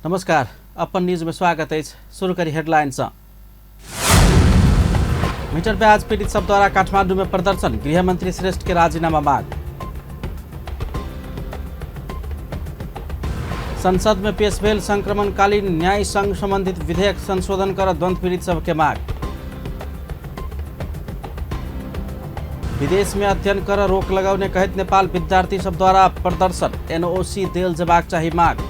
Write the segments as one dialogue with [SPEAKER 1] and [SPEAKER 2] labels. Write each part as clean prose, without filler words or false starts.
[SPEAKER 1] नमस्कार, अपन न्यूज में स्वागत है। शुरू करी हेडलाइंस। मीटर ब्याज पीड़ित सब द्वारा काठमांडू में प्रदर्शन, गृह मंत्री श्रेष्ठ के राजीनामा मांग। संसद में पेश भेल संक्रमणकालीन न्याय संघ संबंधित विधेयक संशोधन कर द्वंद्व पीड़ित सबके मांग। विदेश में अध्ययन कर रोक लगाउने कहित नेपाल विद्यार्थी सब द्वारा प्रदर्शन, एनओसी देल जबाक चाही माग।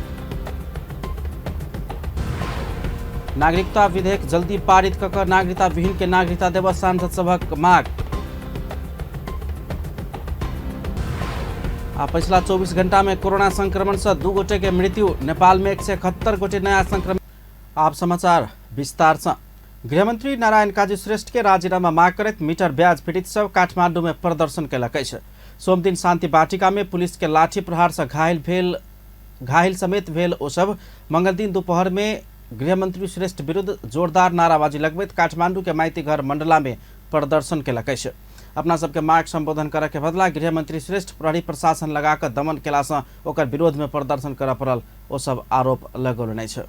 [SPEAKER 1] नागरिकता विधेयक जल्दी पारित ककर नागरिकता विहीन के नागरिकता देव सांसद सभक माग। पिछला 24 घंटा में कोरोना संक्रमण से 2 गोटे के मृत्यु, नेपाल में 171 गोटे नया संक्रमित। आप समाचार विस्तार से। गृहमंत्री नारायण काजी श्रेष्ठ के राजीनामा माग करत मीटर ब्याज पीड़ित सब काठमांडू में प्रदर्शन कैलक। सोम दिन शांति बाटिका में पुलिस के लाठी प्रहार से घायल समेत भेल ओ सब मंगल दिन दोपहर में गृहमंत्री श्रेष्ठ विरुद्ध जोरदार नाराबाजी लगबैत काठमांडू के माइती घर मंडला में प्रदर्शन कैलक। अपना सबके माग संबोधन करे के बदला गृहमंत्री श्रेष्ठ प्रहरी प्रशासन लगाकर दमन केला से ओकर विरोध में प्रदर्शन कर पड़ल ओ सब आरोप लगौलनि छ।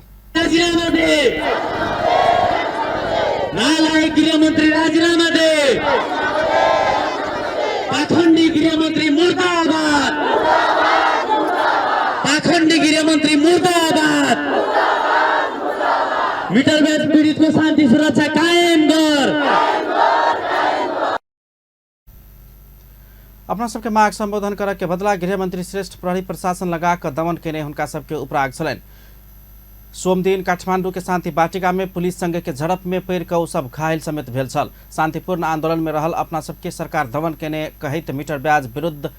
[SPEAKER 2] नालायक गृहमंत्री राजीनामा दे, पाखंडी गृहमंत्री मुर्दाबाद, पाखंडी गृहमंत्री मुर्दाबाद। मीटर ब्याज पीड़ित को शांति सुरक्षा कायम कर।
[SPEAKER 1] अपना सबके माग संबोधन करे के बदला गृहमंत्री श्रेष्ठ प्रहरी प्रशासन लगाकर दमन केने हुनका सबके उपराग छलनि। सोम दिन काठमांडू के शांति बाटिका में पुलिस संगे के झड़प में पैर के सब घायल समेत भेल छल। शांतिपूर्ण आंदोलन में रहल अपना सबके सरकार दमन केने कहित मीटर ब्याज विरुद्ध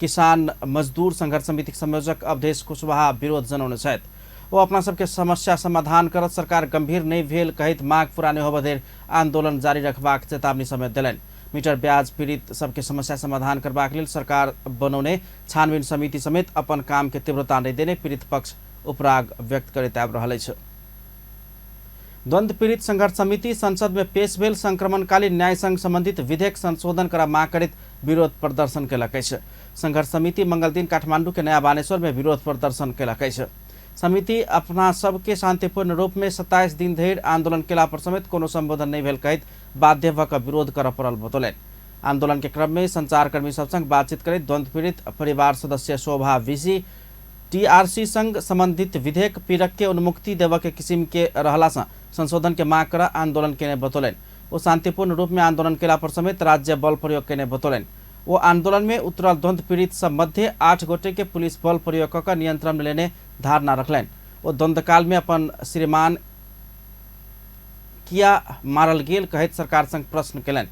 [SPEAKER 1] किसान मजदूर संघर्ष समिति संयोजक अवधेश कुशवाहा विरोध जनौने छथि। वो अपना सबके समस्या समाधान करत सरकार गंभीर नहीं भेल कहित माग पूरा नहीं होबे धरि आंदोलन जारी रखबाक चेतावनी समेत दिलनि। मीटर ब्याज पीड़ित सबके समस्या समाधान करबाक लेल सरकार बनौने छानबीन समिति समेत अपन काम के तीव्रता नहीं देने पीड़ित पक्ष उपराग व्यक्त करैत आबि रहल अछि। द्वंद्व पीड़ित संघर्ष समिति संसद में पेश भेल संक्रमणकालीन न्याय संघ संबंधित विधेयक संशोधन करा मांग करैत विरोध प्रदर्शन केलक अछि। संघर्ष समिति मंगल दिन काठमांडू के नया बानेश्वर में विरोध प्रदर्शन केलक अछि। समिति अपना सबके शांतिपूर्ण रूप में 27 दिन धरि आंदोलन केला पर समेत कोनो संबोधन नहीं भेल कहित बाध्य भ क विरोध कर पड़ल बतौलनि। आंदोलन के क्रम में संचारकर्मी सब संग बातचीत करैत द्वंद्व पीड़ित परिवार सदस्य शोभा विजी टीआरसी संग संबंधित विधेयक पीड़क के उन्मुक्ति देव के किसिम के रहला से संशोधन के मांग कर आंदोलन केने बतौलनि। वो शांतिपूर्ण रूप में आंदोलन केला पर समेत राज्य बल प्रयोग केने बतौलनि। वो आंदोलन में उतरल द्वंद्व पीड़ित सब मध्य 8 गोटे के पुलिस बल प्रयोग कर नियंत्रण में लेने धारणा रखलनि। वो द्वंद्व काल में अपन श्रीमान किया मारल गेल कहित सरकार संग प्रश्न केलनि।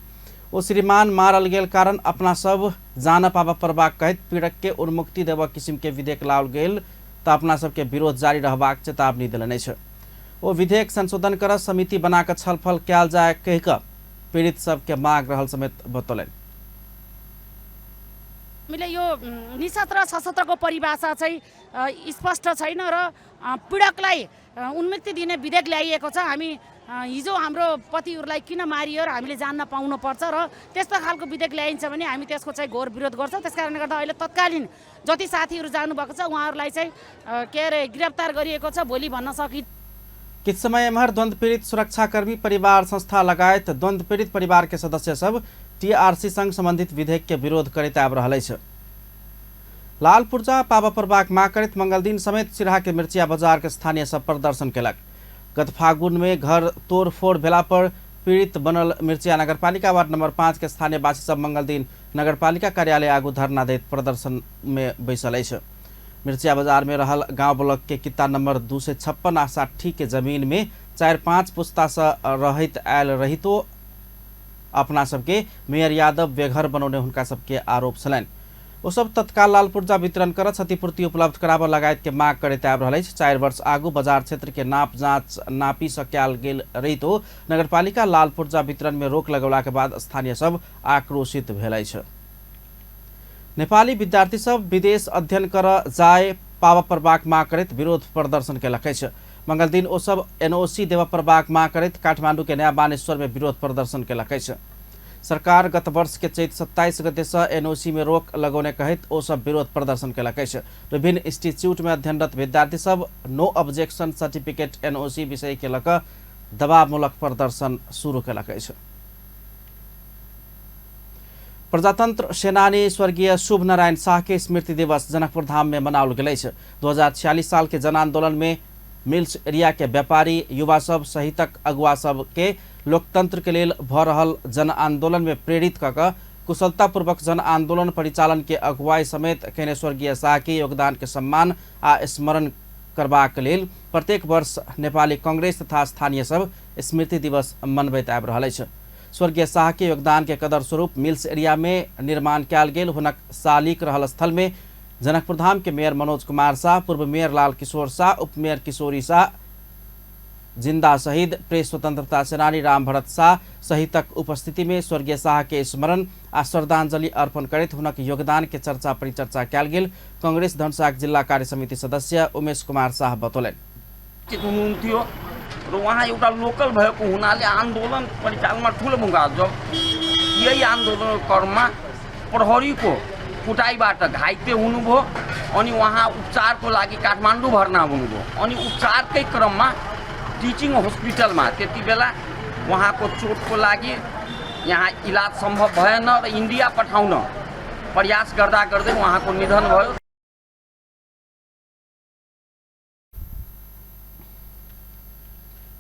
[SPEAKER 1] वो श्रीमान मारल गेल कारण अपना सब जान पाबा परबाक कहित पीड़क के उन्मुक्ति देव किसिम के विधेयक लाओल गेल त अपना सबके विरोध जारी रहबाक चेतावनी दिलनि छ। वो विधेयक संशोधन कर समिति बनाकर छलफल कयल जाय कहि क पीड़ित सबके माग रहल समेत बतौलनि।
[SPEAKER 3] हामीले यो निशस्त्र सशस्त्रको परिभाषा चाहिँ स्पष्ट छैन र पीडकलाई उन्मुक्ति दिने विधेयक ल्याइएको छ। हामी हिजो हाम्रो पतिहरूलाई किन मारियो र हामीले जान्न पाउनुपर्छ र त्यस्तो खालको विधेयक ल्याइन्छ भने हामी त्यसको चाहिँ घोर विरोध गर्छौँ। त्यसकारणले गर्दा अहिले तत्कालीन जति साथीहरू जानुभएको छ उहाँहरूलाई चाहिँ गिरफ्तार गरिएको छ भोलि भन्न सकि।
[SPEAKER 1] किछ समय एम्हर द्वंद्व पीड़ित सुरक्षाकर्मी परिवार संस्था लगायत द्वंद्व पीड़ित परिवार के सदस्य सब टीआरसी संग संबंधित विधेयक के विरोध करैत आबि रहल अछि। लाल पूर्जा पाबा परबाक माग करैत मंगल दिन समेत सिराहा के मिर्चिया बाजार के स्थानीय सब प्रदर्शन केलक। गत फागुन में घर तोड़फोड़ भेला पर पीड़ित बनल मिर्चिया नगरपालिका वार्ड नंबर 5 के स्थानीय वासी सब मंगल दिन नगरपालिका कार्यालय आगू धरना दैत प्रदर्शन में बैसल अछि। मिर्चिया बाजार में रहल गांव ब्लॉक के कित्ता नंबर 256 आ 60 के जमीन में 4-5 पुस्ता से रहत आयल रहितो अपना सबके मेयर यादव बेघर बनौने हुनका सबके आरोप छलनि। वो सब तत्काल लाल पूर्जा वितरण कर क्षतिपूर्ति उपलब्ध कराबऽ लगायत के माग करैत आबि रहल अछि। 4 वर्ष आगू बाजार क्षेत्र के नाप जांच नापी सकल गेल रहितो नगरपालिका लाल पूर्जा वितरण में रोक लगौला के बाद स्थानीय सब आक्रोशित भेल अछि। नेपाली विद्यार्थी सब विदेश अध्ययन कर जाय पाबा परबाक माग करैत विरोध प्रदर्शन केलक अछि। मंगल दिन ओ सब एनओसी देवा परबाक माग करैत काठमांडू के नया बानेश्वर में विरोध प्रदर्शन केलक अछि। सरकार गत वर्ष के चैत 27 गते से एनओसी में रोक लगौने कहित ओ सब विरोध प्रदर्शन केलक अछि। विभिन्न इंस्टीट्यूट में अध्ययनरत विद्यार्थी सब नो ऑब्जेक्शन सर्टिफिकेट एनओसी विषय के लक दबावमूलक प्रदर्शन शुरू केलक अछि। प्रजातंत्र सेनानी स्वर्गीय शुभ नारायण शाह के स्मृति दिवस जनकपुर धाम में मनाओल गेल अछि। 2046 साल के जन आंदोलन में मिल्स एरिया के व्यापारी, युवा सब सहितक अगुवा सब के लोकतंत्र के लेल भ रहल जन आंदोलन में प्रेरित कऽ कुशलतापूर्वक जन आंदोलन परिचालन के अगुवाई समेत केने स्वर्गीय शाह के योगदान के सम्मान आ स्मरण करबाक लेल प्रत्येक वर्ष नेपाली कांग्रेस तथा स्थानीय सब स्मृति दिवस मनबैत आबि रहल अछि। स्वर्गीय शाह के योगदान के कदर स्वरूप मिल्स एरिया में निर्माण कयल गेल हुनक सालिक रहल स्थल में जनकपुर धाम के मेयर मनोज कुमार शाह, पूर्व मेयर लाल किशोर शाह, उप मेयर किशोरी शाह, जिंदा शहीद प्रेस स्वतंत्रता सेनानी राम भरत शाह सहितक उपस्थिति में स्वर्गीय शाह के स्मरण आ श्रद्धांजलि अर्पण करैत हुनक योगदान के चर्चा परिचर्चा कयल गेल। कांग्रेस धनसाक जिल्ला कार्य समिति सदस्य उमेश कुमार शाह बतौलनि।
[SPEAKER 4] हुनुहुन्थ्यो र उहाँ एउटा लोकल भएको हुनाले आन्दोलन परिचालनमा ठुलो भूमिका जब यही आन्दोलन क्रममा प्रहरीको कुटाइबाट घाइते हुनुभयो अनि उहाँ उपचारको लागि काठमाडौँ भर्ना हुनुभयो अनि उपचारकै क्रममा टिचिङ हस्पिटलमा त्यति बेला उहाँको चोटको लागि यहाँ इलाज सम्भव भएन र इन्डिया पठाउन प्रयास गर्दा गर्दै उहाँको निधन भयो।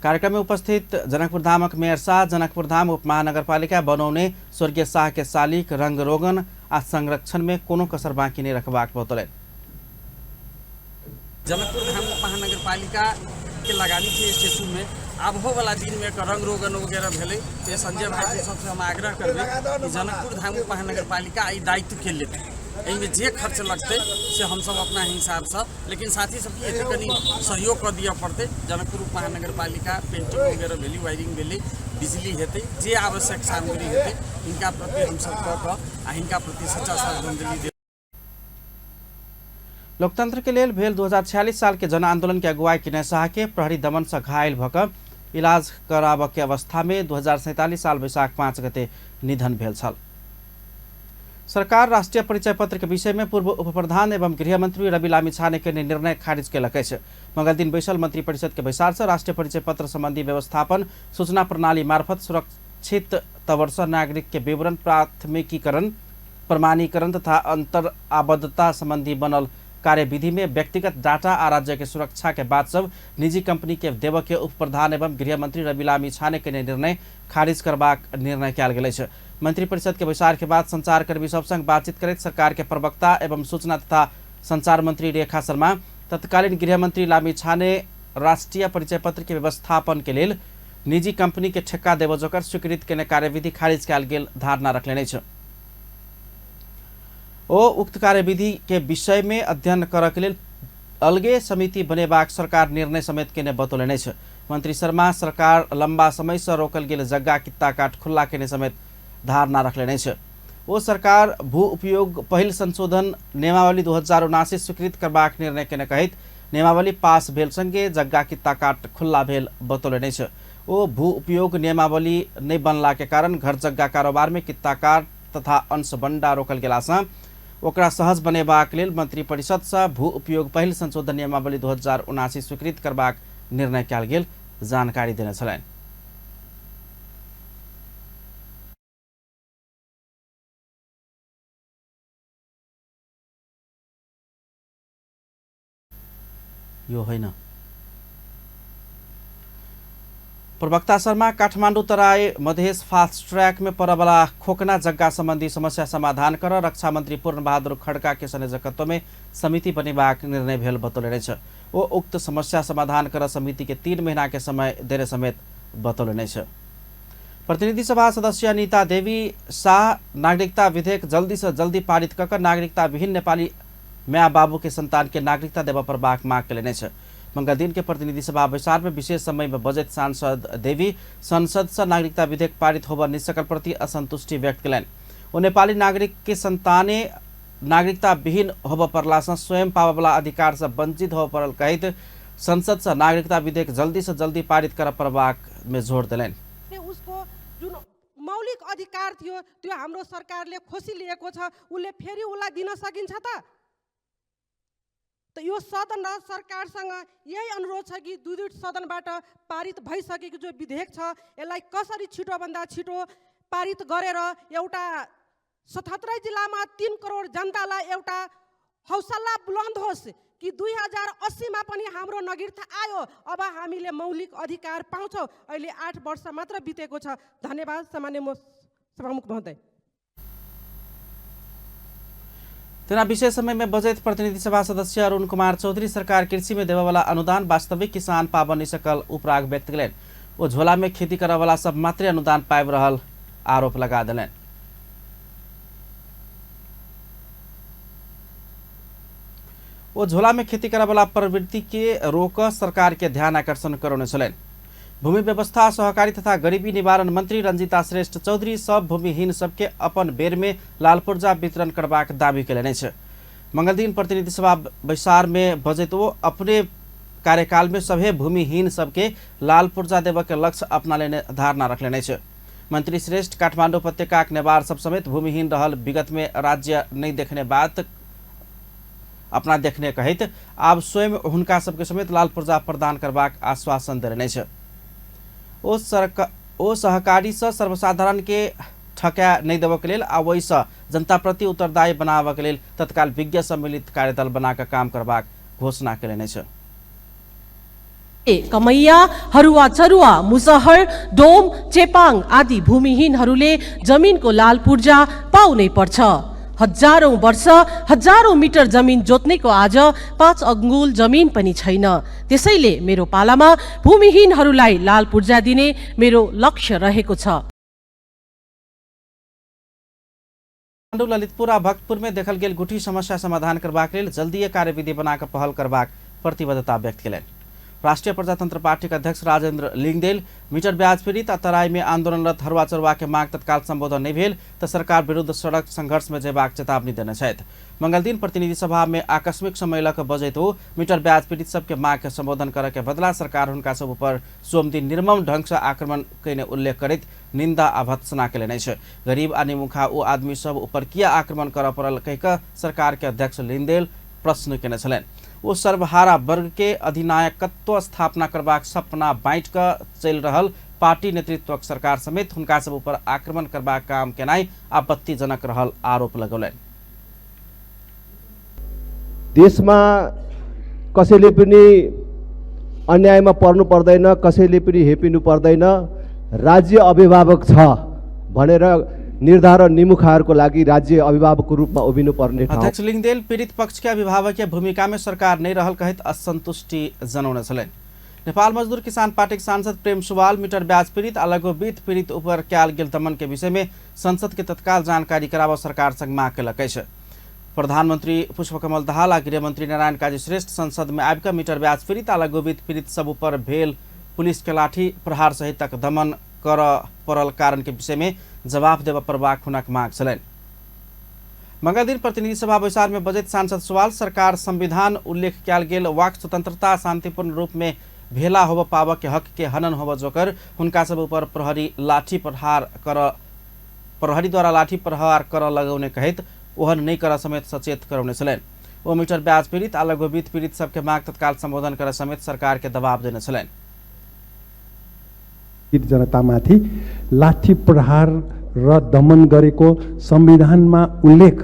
[SPEAKER 1] कार्यक्रम में उपस्थित जनकपुर धामक मेयर शाह जनकपुर धाम उपमहानगरपालिका बनाउने स्वर्गीय शाह के सालिक रंग रोगन आ संरक्षण में कोनो कसर बाँकी नहीं रखबाक बतौलनि।
[SPEAKER 5] जनकपुर धाम उपमहानगरपालिका के लगानी थी स्टेचू में अब हो वाला दिन में रंग रोगन वगैरह भेले तो संजय भाई सबसे हम आग्रह करबे कि जनकपुर धाम उपमहानगरपालिका ई दायित्व के लेते एहिमे जे खर्च लगते से हम सब अपना हिसाब से, लेकिन साथी सबके एते कनी सहयोग कर दिया पड़ते। जनकपुर उपमहानगरपालिका पेंटिंग वगैरह भेली, वायरिंग भेली, बिजली हेतै, जे आवश्यक सामग्री हेतै इनका प्रति हम सब कऽ इनका प्रति सच्चा श्रद्धांजलि दे।
[SPEAKER 1] लोकतंत्र के लेल भेल 2046 साल के जन आंदोलन के अगुवाई केने शाह के प्रहरी दमन से घायल भऽ इलाज कराबऽ के अवस्था में 2047 साल वैशाख 5 गते निधन भेल छल। सरकार राष्ट्रीय परिचय पत्र के विषय में पूर्व उप प्रधान एवं गृह मंत्री रवि लामिछाने के निर्णय खारिज केलक अछि। मंगल दिन बैसल मंत्री परिषद के बैसार से राष्ट्रीय परिचय पत्र संबंधी व्यवस्थापन सूचना प्रणाली मार्फत सुरक्षित तवर्ष नागरिक के विवरण प्राथमिकीकरण प्रमाणीकरण तथा अंतर आबद्धता संबंधी बनल कार्यविधि में व्यक्तिगत डाटा आ राज्य के सुरक्षा के बाद सब निजी कंपनी के देव के उप प्रधान एवं गृह मंत्री रवि लामिछाने के निर्णय खारिज करबाक निर्णय कयल गेल अछि। मंत्री परिषद के बैसार के बाद संचारकर्मी सब संग बातचीत करैत सरकार के प्रवक्ता एवं सूचना तथा संचार मंत्री रेखा शर्मा तत्कालीन गृह मंत्री लामिछाने राष्ट्रीय परिचय पत्र के व्यवस्थापन के लेल निजी कंपनी के ठेक्का देव जोकर स्वीकृत केने कार्यविधि खारिज कयल गेल धारणा रखलेने छ। ओ उक्त कार्यविधि के विषय में अध्ययन करऽ के लेल अलगे समिति बनेबाक सरकार निर्णय समेत केने बतौलने छ। मंत्री शर्मा सरकार लंबा समय से रोकल गेल जगह कित्ता काट खुल्ला केने समेत धारणा रखलेने छ। ओ सरकार भू उपयोग पहिल संशोधन नियमावली 2079 स्वीकृत करबाक निर्णय केने कहित नियमावली पास भेल संगे जगह कित्ता काट खुल्ला भेल बतौलने छ। ओ भू उपयोग नियमावली नहीं बनला के कारण घर जगह कारोबार में कित्ता काट तथा अंश बंडा रोकल गेला से ओकरा सहज बनेबाक लेल मंत्री परिषद से भू उपयोग पहिल संशोधन नियमावली 2079 स्वीकृत करबाक निर्णय कयल गेल जानकारी देने छलनि। यो होइन प्रवक्ता शर्मा काठमाडौँ तराई मधेश फास्ट ट्रैक में परवाला खोकना जग्गा संबंधी समस्या समाधान कर रक्षा मंत्री पूर्ण बहादुर खड़का के संयोजकत्व में समिति बनेबाक निर्णय भेल बतौलने छ। वो उक्त समस्या समाधान कर समिति के 3 महीना के समय देने समेत बतौलने छ। प्रतिनिधि सभा सदस्य अनिता देवी शाह नागरिकता विधेयक जल्दी से जल्दी पारित कर नागरिकता विहीन नेपाली माँ बाबू के संतान के नागरिकता देवा पर बाक माग केलने छ। मंगल दिन के प्रतिनिधि सभा बैसार में विशेष समय में बजट सांसद देवी संसद से नागरिकता विधेयक पारित होबा निसकल प्रति असंतुष्टि व्यक्त कलनि। वो नेपाली नागरिक के संताने नागरिकता विहीन होबा परला से स्वयं पावला अधिकार से वंचित हो पड़ल कहित संसद से नागरिकता विधेयक जल्दी से जल्दी पारित कर परबाक में जोर दिलनि।
[SPEAKER 6] उसको जुन मौलिक मौलिक अधिकार थियो त्यो हाम्रो सरकारले खोसी लिएको छ, उसले फेरि उसलाई दिन सकिन्छ त? यो सदन र सरकारसँग यही अनुरोध छ कि दुई सदनबाट पारित भइसकेको जो विधेयक छ यसलाई कसरी छिटोभन्दा छिटो पारित गरेर एउटा 77 जिल्लामा 3 करोड जनतालाई एउटा हौसला बुलन्द होस् कि 2080 मा पनि हाम्रो नागरिकता आयो, अब हामीले मौलिक अधिकार पाउँछौँ। अहिले 8 वर्ष मात्र बितेको छ। धन्यवाद सामान्य सभामुख महोदय।
[SPEAKER 1] तेना विशेष समय में बजट प्रतिनिधि सभा सदस्य अरुण कुमार चौधरी सरकार कृषि में देवे वाला अनुदान वास्तविक किसान पावन नहीं सकल उपराग व्यक्त करें। वो झोला में खेती करे वाला सब मात्र अनुदान पाइब रहल आरोप लगा दिलें। वो झोला में खेती करे वाला प्रवृत्ति के रोक सरकार के ध्यान आकर्षण करने चलें। भूमि व्यवस्था सहकारी तथा गरीबी निवारण मंत्री रंजीता श्रेष्ठ चौधरी सब भूमिहीन सबके अपन बेर में लाल पुर्जा वितरण करबाक दावी कयलनि अछि। मंगल दिन प्रतिनिधि सभा बैसार में बजैतो अपने कार्यकाल में सभे भूमिहीन सबके लाल पुर्जा देव के लक्ष्य अपना लेने धारणा रखलेनि अछि। मंत्री श्रेष्ठ काठमांडू उपत्यका नेवार सब समेत भूमिहीन रहल विगत में राज्य नहीं देखने बात अपना देखने कहित आब स्वयं हुनका सबके समेत लाल पुर्जा प्रदान करबाक आश्वासन देने अछि। ओ सहकारी से सर्वसाधारण के ठका नहीं देव के लेल आ वही से जनता प्रति उत्तरदायी बनाव के लेल तत्काल विज्ञ सम्मिलित कार्यदल बनाकर काम करबाक घोषणा कयलनि अछि।
[SPEAKER 7] कमैया, हरुवा चरुवा, मुसहर, डोम, चेपाङ आदि भूमिहीनहरूले जमिनको लाल पूर्जा पाउनै पर्छ। हजारौं वर्ष हजारौं मिटर जमिन जोत्नेको आज 5 अंगुल जमिन पनि छैन। त्यसैले मेरो पालामा भूमिहीनहरूलाई लाल पूर्जा दिने मेरो लक्ष्य रहेको छ।
[SPEAKER 1] ललितपुर आ भक्तपुर में देखल गेल गुठी समस्या समाधान करबाक लेल जल्दीए कार्यविधि बनाकर पहल करबाक प्रतिबद्धता व्यक्त कयलनि। राष्ट्रीय प्रजातंत्र पार्टी के अध्यक्ष राजेंद्र लिंगदेल मीटर ब्याज पीड़ित आ तराई में आंदोलनरत हरुआ चरुआ के मांग तत्काल संबोधन नहीं भेल तो सरकार विरुद्ध सड़क संघर्ष में जेबाक चेतावनी देने छथि। मंगल दिन प्रतिनिधि सभा में आकस्मिक सम्मेलक बजैतो मीटर ब्याज पीड़ित सबके मांग के संबोधन करे के बदला सरकार हुनका सब ऊपर सोम दिन निर्मम ढंग से आक्रमण कयने उल्लेख करैत निंदा आ भत्सना कयलनि अछि। गरीब आ निमुखा ओ आदमी सब ऊपर किया आक्रमण करऽ पड़ल कहिकऽ सरकार के अध्यक्ष लिंगदेल प्रश्न केने छलनि। वो सर्वहारा वर्ग के अधिनायकत्व स्थापना करबाक सपना बाँट कर चल रहल पार्टी नेतृत्व सरकार समेत हुनका सब ऊपर आक्रमण करबाक काम केनाई आपत्तिजनक रहल आरोप लगौलनि।
[SPEAKER 8] देशमा कसैले पनि अन्यायमा पर्नु पर्दैन, कसैले पनि हेपिनु पर्दैन। राज्य अभिभावक छ भनेर निर्धारण निमुखाहरूको लागि राज्य अभिभावकको रूपमा उभिनु पर्ने ठाउँ।
[SPEAKER 1] अध्यक्ष लिंगदेल पीड़ित पक्ष के अभिभावकीय भूमिका में सरकार नहीं रहल कहित असंतुष्टि जनाउने छलनि। नेपाल मजदूर किसान पार्टी के सांसद प्रेम सुवाल मीटर ब्याज पीड़ित आ लघु वित्त पीड़ित ऊपर कयल गेल दमन के विषय में संसद के तत्काल जानकारी कराबऽ सरकार संग मांग केलक अछि। प्रधानमंत्री पुष्पकमल दाहाल आ गृहमंत्री नारायण काजी श्रेष्ठ संसद में आबिकऽ मीटर ब्याज पीड़ित आ लघु वित्त पीड़ित सब ऊपर भेल पुलिस के लाठी प्रहार सहितक दमन कर पड़ल कारण के विषय में जवाब देव परबाक हुनक मांग छलनि। मंगल दिन प्रतिनिधि सभा बैसार में बजैत सांसद सवाल सरकार संविधान उल्लेख कयल गेल वाक स्वतंत्रता शांतिपूर्ण रूप में भेला होब पाव के हक के हनन होब जोकर हुनका सब ऊपर प्रहरी द्वारा लाठी प्रहार कर लगौने कहित ओहन नहीं कर समेत सचेत करौने छलनि। ओ मीटर ब्याज पीड़ित आ लघु वित्त पीड़ित सबके मांग तत्काल संबोधन करे समेत सरकार के दबाव देने छलनि।
[SPEAKER 9] जनतामाथि लाठी प्रहार र दमन गरेको संविधानमा उल्लेख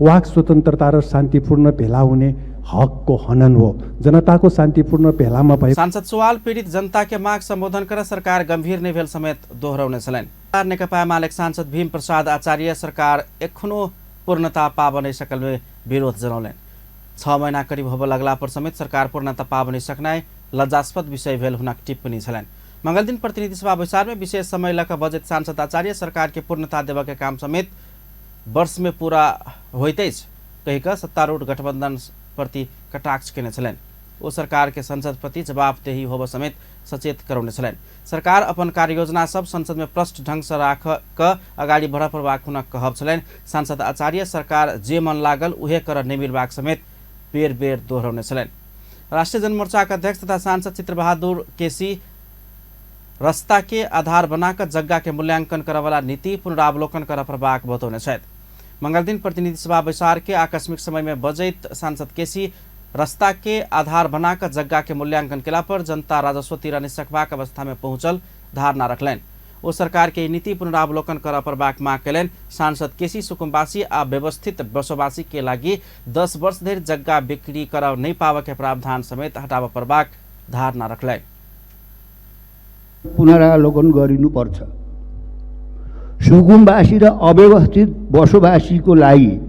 [SPEAKER 9] वाक स्वतन्त्रता र शान्तिपूर्ण भेला हुने हकको हनन हो। जनताको शान्तिपूर्ण भेलामा भए
[SPEAKER 1] सांसद सवाल पीड़ित जनता के मांग संबोधन कर सरकार गंभीर नहीं भेल समेत दोहराउने छलनि। नेकपा एमालेका सांसद भीम प्रसाद आचार्य सरकार एखनो पूर्णता पाब नहीं सकल में विरोध जनौलनि। 6 महीना करीब होब लगला पर समेत सरकार पूर्णता पाब नहीं सकनाय लज्जास्पद विषय भेल हुनक टिप्पणी छलनि। मंगल दिन प्रतिनिधि सभा बैसार में विशेष समय लक बजट सांसद आचार्य सरकार के पूर्णता देव के काम समेत वर्ष में पूरा होते कहिकऽ सत्तारूढ़ गठबंधन प्रति कटाक्ष केने छलनि। ओ सरकार के संसद प्रति जवाबदेही होब समेत सचेत करौने छलनि। सरकार अपन कार्ययोजना सब संसद में प्रष्ट ढंग से राख क अगाडि बढ़ पड़बाक हुनक कहब छलनि। सांसद आचार्य सरकार जे मन लागल उहे कर नहीं मिलबाक समेत बेर बेर दोहराउने छलनि। राष्ट्रिय जनमोर्चा के अध्यक्ष तथा सांसद चित्रबहादुर केसी रास्ता के आधार बनाकर जग्गा के मूल्यांकन करे वाला नीति पुनरावलोकन कर प्रभाग बतौने छथि। मंगल दिन प्रतिनिधि सभा बैसार के आकस्मिक समय में बजैत सांसद केसी रास्ता के आधार बनाकर जग्गा के मूल्यांकन केला पर जनता राजस्व तिर निसकबाक अवस्था में पहुंचल धारणा रखलनि। ओ सरकार के नीति पुनरावलोकन कर प्रभाग माग कयलनि। सांसद केसी सुकुम्बासी आ व्यवस्थित बसोबासी के लागि 10 वर्ष धरि जग्गा बिक्री कर नहीं पावे के प्रावधान समेत हटाव प्रभाग धारणा रखलनि।
[SPEAKER 10] पुनरावलोकन गरिनुपर्छ। सुकुम्बासी र अव्यवस्थित बसोबासीको लागि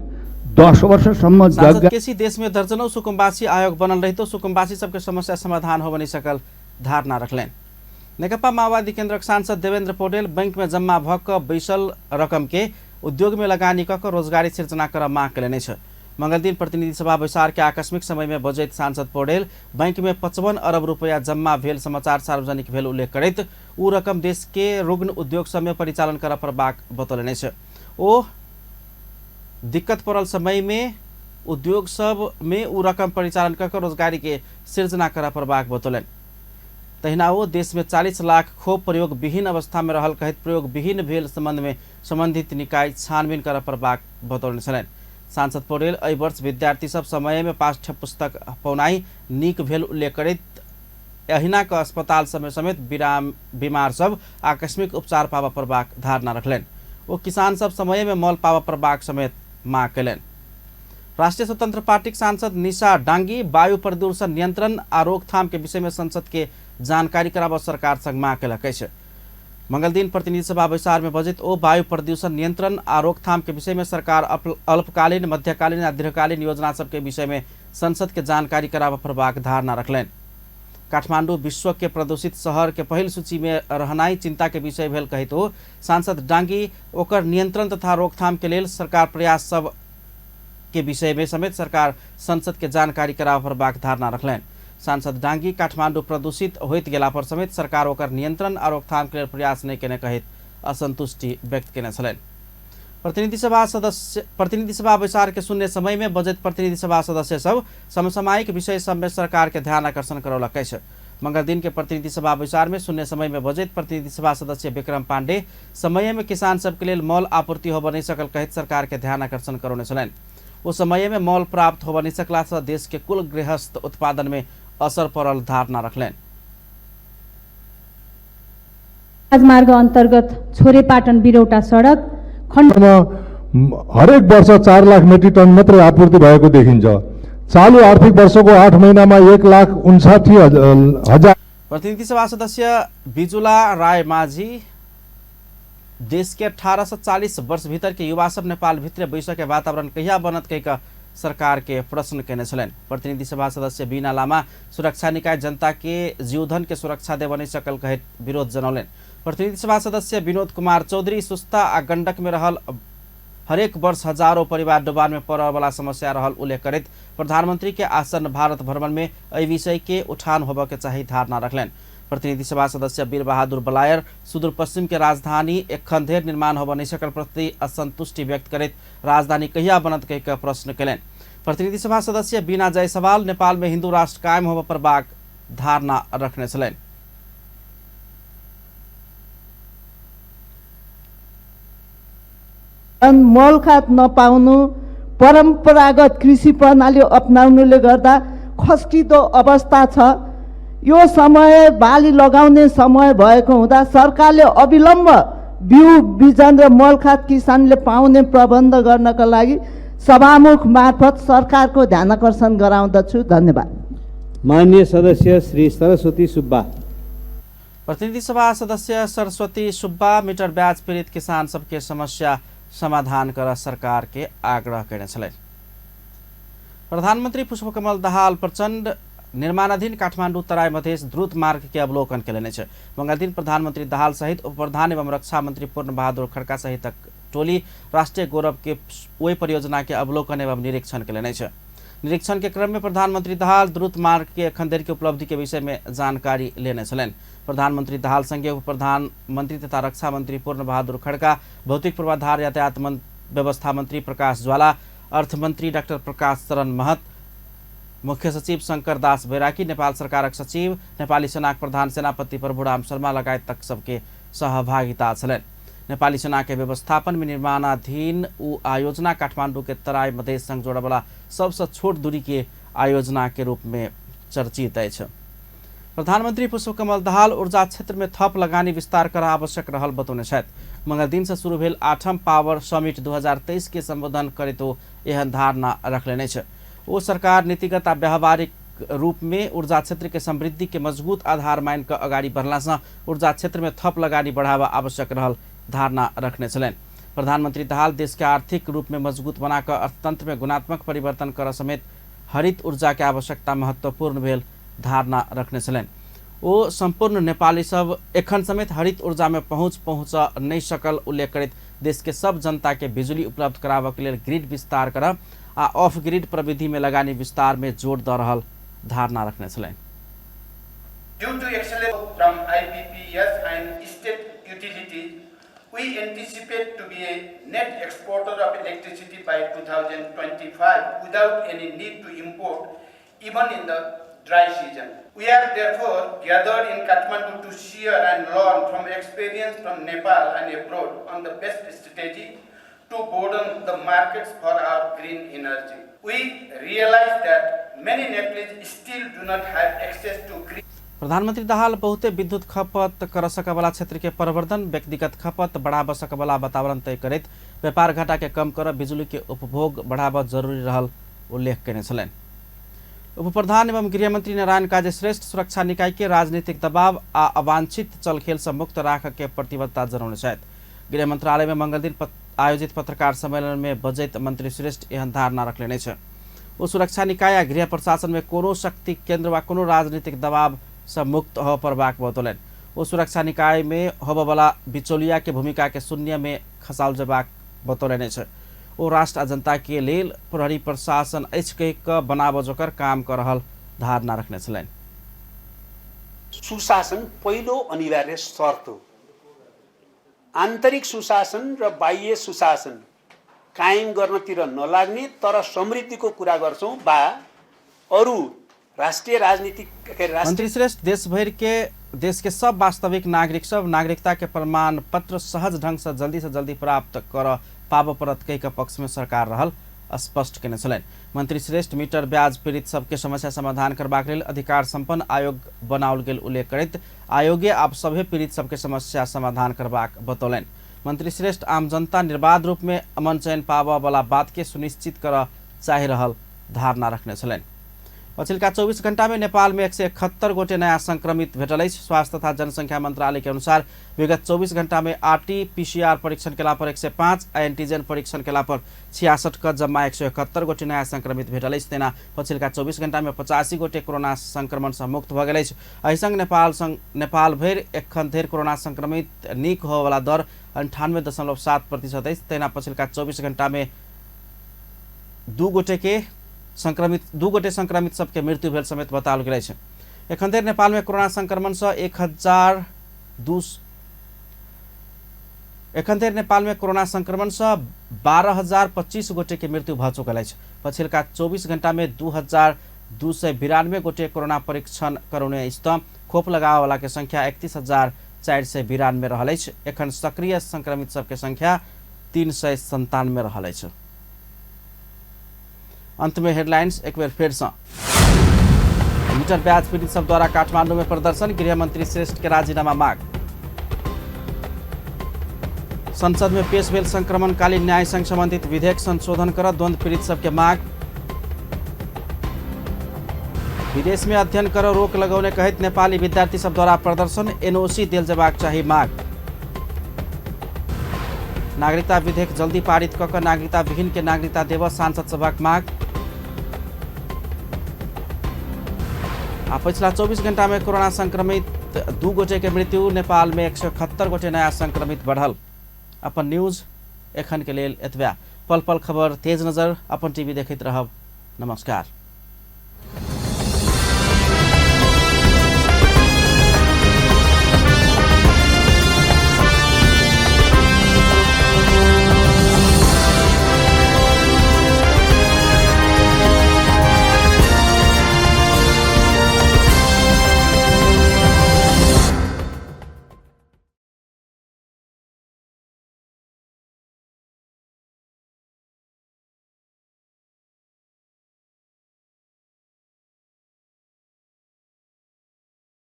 [SPEAKER 10] 10 वर्षसम्म
[SPEAKER 1] सांसद केसी देश में दर्जनों सुकुम्बासी आयोग बनल रही तो सुकुम्बासी सबके समस्या समाधान हो बनी सकल धारणा रखलनि। नेकपा माओवादी केन्द्रक सांसद देवेन्द्र पौडेल बैंक में जम्मा भक बैसल रकम के उद्योग में लगानी कक रोजगारी सिर्जना कर माग कयलनि छ। मंगल दिन प्रतिनिधि सभा बैसार के आकस्मिक समय में बजैत सांसद पौडेल बैंक में 55 अरब रुपया जम्मा भेल समाचार सार्वजनिक भेल उल्लेख करैत ऊ रकम देश के रुग्ण उद्योग सब में परिचालन कर प्रभाग बतौलनि छ। ओ दिक्कत पड़ल समय में उद्योग सब में ऊ रकम परिचालन कर रोजगारी के सिर्जना कर प्रभाग बतौलनि। तहिना वो देश में 40 लाख खोप प्रयोग विहीन अवस्था में रहल कहित प्रयोग विहीन भेल संबंध में संबंधित निकाय छानबीन कर प्रभाग बतौलनि छलनि। सांसद पौडेल एहि वर्ष विद्यार्थी सब समय में पाठ्य पुस्तक पौनाई नीक भेल उल्लेख करैत अहिना के अस्पताल समेत बीमार सब आकस्मिक उपचार पावा प्रभाग धारणा रखलनि। वो किसान सब समय में मल पावा प्रभाग समेत माग कयलनि। राष्ट्रिय स्वतंत्र पार्टी सांसद निशा डांगी वायु प्रदूषण नियंत्रण आ रोकथाम के विषय में संसद के जानकारी कराव सरकार संग माग कयलक अछि। मंगल दिन प्रतिनिधि सभा बैसार में बजैत ओ वायु प्रदूषण नियंत्रण आ रोकथाम के विषय में सरकार अल्पकालीन मध्यकालीन आ दीर्घकालीन योजना सब के विषय में संसद के जानकारी कराव प्रभाग धारणा रखलनि। काठमांडू विश्व के प्रदूषित शहर के पहिल सूची में रहनाई चिंता के विषय भेल कहित हो सांसद डांगी ओकर नियंत्रण तथा रोकथाम के लेल सरकार प्रयास सब के विषय में समेत सरकार संसद के जानकारी कराव प्रभाग धारणा रखलनि। सांसद डांगी काठमांडू प्रदूषित होइत गेला पर समेत सरकार ओकर नियंत्रण आ रोकथाम के लेल प्रयास नहीं केने कहित असंतुष्टि व्यक्त केने छलनि। प्रतिनिधि सभा बैसार के शून्य समय में बजट प्रतिनिधि सभा सदस्य सब समसामयिक विषय सब में सरकार के ध्यान आकर्षण करौलक अछि। मंगल दिन के प्रतिनिधि सभा बैसार में शून्य समय में बजट प्रतिनिधि सभा सदस्य विक्रम पांडे समय में किसान सब के लेल मॉल आपूर्ति हो नहीं सकल कहित सरकार के ध्यान आकर्षण करौने छलनि। उस समय में मॉल प्राप्त हो नहीं सकला से देश के कुल गृहस्थ उत्पादन में असर पड़ल धारणा रखलनि।
[SPEAKER 11] राजमार्ग अन्तर्गत छोरेपाटन बिरौटा सडक
[SPEAKER 9] खण्डमा हरेक वर्ष 4 लाख मेट्रिक टन मात्रै आपूर्ति भएको देखिन्छ। चालू आर्थिक वर्षको 8 महिनामा 1,59,000।
[SPEAKER 1] प्रतिनिधि सभा सदस्य बिजुला राय माझी देश के 18 से 40 वर्ष भीतर के युवा सब नेपाल भित्र बैसक के वातावरण कहिया बनत कहिका सरकार के प्रश्न केने छलनि। प्रतिनिधि सभा सदस्य बीना लामा सुरक्षा निकाय जनता के जीवधन के सुरक्षा दे बनी सकल कहित विरोध जनौलनि। प्रतिनिधि सभा सदस्य विनोद कुमार चौधरी सुस्ता आ गंडक में रहल हरेक वर्ष हजारों परिवार डुबान में पड़ल वाला समस्या रहल उल्लेख करैत प्रधानमंत्री के आसन भारत भ्रमण में एहि विषय के उठान होबे के चाही धारणा रखलनि। प्रतिनिधि सभा सदस्य वीर बहादुर बलायर सुदूर पश्चिम के राजधानी एखन धरि निर्माण होबे नहीं सकल प्रति असंतुष्टि व्यक्त करैत राजधानी कहिया बनत कहि के प्रश्न केलनि। प्रतिनिधि सभा सदस्य बीना जायसवाल नेपाल में हिंदू राष्ट्र कायम होबे पर बाग धारणा रखने छलनि।
[SPEAKER 12] मल खाद नपाउनु परम्परागत कृषि प्रणाली अपनाउनुले गर्दा खस्किदो अवस्था छ। यो समय बाली लगाउने समय भएको हुँदा सरकारले अविलम्ब बिउ बिजन र मल खाद किसानले पाउने प्रबन्ध गर्नका लागि सभामुख मार्फत सरकारको ध्यानाकर्षण गराउँदछु। धन्यवाद।
[SPEAKER 8] माननीय सदस्य श्री सरस्वती सुब्बा।
[SPEAKER 1] प्रतिनिधि सभा सदस्य सरस्वती सुब्बा मीटर ब्याज पीड़ित किसान सबके समस्या समाधान कर सरकार के आग्रह करने छलनि। प्रधानमंत्री पुष्पकमल दाहाल प्रचंड निर्माणाधीन काठमाडौँ तराई मधेस द्रुत मार्ग के अवलोकन केलनि छ। मंगल दिन प्रधानमंत्री दाहाल सहित उप प्रधान एवं रक्षा मंत्री पूर्ण बहादुर खड्का सहित टोली राष्ट्रीय गौरव के ओई परियोजना के अवलोकन एवं निरीक्षण केलनि छ। निरीक्षण के क्रम में प्रधानमंत्री दाहाल द्रुत मार्ग के एखन धरि के उपलब्धि के विषय में जानकारी लेने छलनि। प्रधानमंत्री दाहाल संगे उप प्रधानमंत्री तथा रक्षा मंत्री पूर्ण बहादुर खड्का, भौतिक पूर्वाधार यातायात व्यवस्था मंत्री प्रकाश ज्वाला, अर्थ मंत्री डाक्टर प्रकाश शरण महत, मुख्य सचिव शंकर दास बैरागी, नेपाल सरकारक सचिव, नेपाली सेनाक प्रधान सेनापति प्रभुराम शर्मा लगायत तक सबके सहभागिता छलैन। नेपाली सेना के व्यवस्थापन में निर्माणाधीन उ आयोजना काठमांडू के तराई मधेश संग जोड़े वाला सबसे छोट दूरी के आयोजना के रूप में चर्चित है। प्रधानमंत्री पुष्पकमल दाहाल ऊर्जा क्षेत्र में थप लगानी विस्तार कर आवश्यक रहल बतौने छथि। मंगल दिन से शुरू भेल 8म पावर समिट 2023 के संबोधन करे तो एहन धारणा रखलेने छ। ओ सरकार नीतिगत आ व्यावहारिक रूप में ऊर्जा क्षेत्र के समृद्धि के मजबूत आधार मान कर अगाडि बढ़ला से ऊर्जा क्षेत्र में थप लगानी बढ़ावा आवश्यक रहल धारणा रखने छलैन। प्रधानमंत्री दाहाल देश के आर्थिक रूप में मजबूत बनाकर अर्थतंत्र में गुणात्मक परिवर्तन कर समेत हरित ऊर्जा के आवश्यकता महत्वपूर्ण भेल धारणा रखने छलैन। ओ संपूर्ण नेपाली सब एखन समेत हरित ऊर्जा में पहुँच नहीं सकल उल्लेख करते देश के सब जनता के बिजुली उपलब्ध कराबे के लिए ग्रिड विस्तार कर आ ऑफ ग्रिड प्रविधि में लगानी विस्तार में जोड़ द रहल धारणा रखने छलैन।
[SPEAKER 13] Due to excellence from IPPS and state utilities, we anticipate to be a net exporter of electricity by 2025 without any need to import even in the dry season. We are therefore gathered in Kathmandu to share and learn from experience from Nepal and abroad on the best strategy to broaden the markets for our green energy. We realize that many Nepalese still do not have access to green.
[SPEAKER 1] प्रधानमंत्री दाहाल बहुते विद्युत खपत कर सकवाला क्षेत्र के प्रवर्धन, व्यक्तिगत खपत बढ़ावा सकवाला वातावरण तय करत व्यापार घाटा के कम कर बिजुली के उपभोग बढ़ावा जरूरी रहल उल्लेख केने छलैन। उप प्रधान एवं गृहमंत्री नारायण काजी श्रेष्ठ सुरक्षा निकाय के राजनीतिक दबाव आ अवांछित चलखेल से मुक्त राख के प्रतिबद्धता जनाउने छथि। गृह मंत्रालय में मंगल दिन आयोजित पत्रकार सम्मेलन में बजैत मंत्री श्रेष्ठ एहन धारणा रखलेने छ। ओ सुरक्षा निकाय आ गृह प्रशासन में कोनो शक्ति केंद्र वा कोनो राजनीतिक दबाव से मुक्त हो परबाक बतौलन। वो सुरक्षा निकाय में होबे वाला बिचौलिया के भूमिका के शून्य में खसाल जबाक बतौलने छ। वो राष्ट्र आ जनता के लेल प्रहरी प्रशासन कह बनाव जोकर काम कर रहल धारणा रखने छलैन।
[SPEAKER 14] सुशासन पहिलो अनिवार्य शर्त हो। आन्तरिक सुशासन र बाह्य सुशासन कायम गर्नतिर नलाग्ने तर समृद्धिको कुरा गर्छौं बा अरू राष्ट्रिय राजनीतिक
[SPEAKER 1] मंत्री श्रेष्ठ देश के सब वास्तविक नागरिक सब नागरिकता के प्रमाण पत्र सहज ढंग से जल्दी प्राप्त कर पाव परत कई पक्ष में सरकार रहल स्पष्ट केने छलैन। मंत्री श्रेष्ठ मीटर ब्याज पीड़ित सबके समस्या समाधान करबाक लेल अधिकार संपन्न आयोग बनाओल गेल उल्लेख करैत आयोगे आप सभे पीड़ित सबके समस्या समाधान करबाक बतौलैन। मंत्री श्रेष्ठ आम जनता निर्बाध रूप में अमन चयन पावा वाला बात के सुनिश्चित कर चाहि रहल धारणा रखने छलैन। पछिल्का 24 घंटा में नेपाल में 171 गोटे नया संक्रमित भेटल। स्वास्थ्य तथा जनसंख्या मंत्रालय के अनुसार विगत 24 घंटा में RT-PCR परीक्षण केला पर 105 एंटीजन परीक्षण केला पर 66 का जम्मा 171 गोटे नया संक्रमित भेटल। तेना पछिल्का 24 घंटा में 85 गोटे कोरोना संक्रमण से मुक्त भ गेल। एहि संग नेपाल भरि एखन धरि कोरोना संक्रमित नीक होए वाला दर 98.7% अछि। तेना पछिल्का 24 घंटा में दू गोटे संक्रमित सबके मृत्यु भेल समेत बताओल गेल छै। एखन धरि नेपाल में कोरोना संक्रमण से 12,025 गोटे के मृत्यु भ चुकल अछि। पछिल्का 24 घंटा में 2,292 गोटे कोरोना परीक्षण करौने अछि। खोप लगावे वाला के संख्या 31,492 रहल अछि। एखन सक्रिय संक्रमित सबके संख्या 397 रहल अछि। अंत में हेडलाइंस एक बार फिर से। मीटर ब्याज पीड़ित सब द्वारा काठमांडू में प्रदर्शन, गृह मंत्री श्रेष्ठ के राजीनामा मांग। संसद में पेश भेल संक्रमणकालीन न्याय संग संबंधित विधेयक संशोधन कर द्वंद्व पीड़ित सबके मांग। विदेश में अध्ययन कर रोक लगौने कहित नेपाली विद्यार्थी सब द्वारा प्रदर्शन, NOC देल जबाक चाही मांग। नागरिकता विधेयक जल्दी पारित कऽ नागरिकता विहीन के नागरिकता देव सांसद सभाक मांग। पिछला 24 घंटा में कोरोना संक्रमित 2 गोटे के मृत्यु, नेपाल में 171 गोटे नया संक्रमित बढ़ल। अपन न्यूज एखन के लेल एतबा। पल पल खबर तेज नजर अपन टीवी देखैत रहब। नमस्कार।